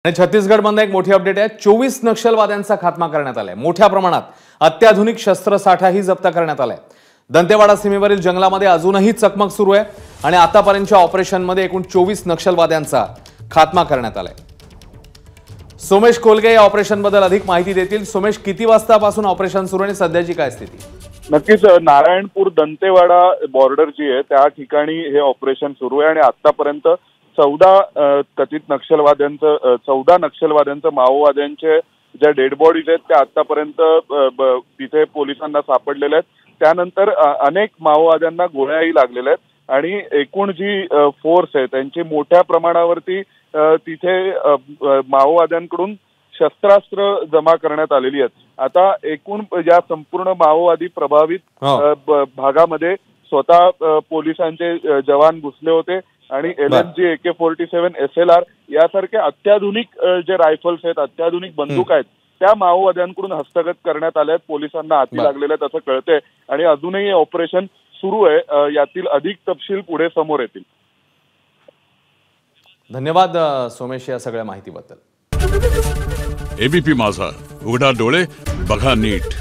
आणि छत्तीसगडमध्ये एक मोठी अपडेट आहे। 24 नक्षलवाद्यांचा खात्मा करण्यात आलाय। मोठ्या प्रमाणात अत्याधुनिक शस्त्रसाठाही जप्त करण्यात आलाय। दंतेवाडा सीमेवरील जंगलामध्ये अजूनही चकमक सुरू आहे आणि आतापर्यंतच्या ऑपरेशनमध्ये एकूण 24 नक्षलवाद्यांचा खात्मा करण्यात आलाय। सोमेश कोलगे या ऑपरेशनबद्दल अधिक माहिती देतील। सोमेश, किती वाजतापासून ऑपरेशन सुरू आहे आणि सध्याची काय स्थिती? नक्कीच नारायणपूर दंतेवाडा बॉर्डर जी आहे त्या ठिकाणी हे ऑपरेशन सुरू आहे आणि आतापर्यंत 14 कथित नक्षलवाद्यांचं 14 नक्षलवाद्यांचं माओवाद्यांचे ज्या डेड बॉडीज आहेत त्या आतापर्यंत तिथे पोलिसांना सापडलेल्या आहेत। त्यानंतर अनेक माओवाद्यांना गोळ्याही लागलेल्या आहेत आणि एकूण जी फोर्स आहे त्यांची मोठ्या प्रमाणावरती तिथे माओवाद्यांकडून शस्त्रास्त्र जमा करण्यात आलेली आहेत। आता एकूण या संपूर्ण माओवादी प्रभावित भागामध्ये स्वतः पोलिसांचे जवान घुसले होते आणि LMG AK-47 SLR यासारख्या अत्याधुनिक जे रायफल्स आहेत, अत्याधुनिक बंदूक आहेत त्या माओवाद्यांकडून हस्तगत करण्यात आल्या आहेत। पोलिसांना हाती लागलेल्या आहेत असं कळतंय आणि अजूनही ऑपरेशन सुरू आहे। यातील अधिक तपशील पुढे समोर येतील। धन्यवाद सोमेश या सगळ्या माहितीबद्दल। ABP माझा, उघडा डोळे बघा नीट।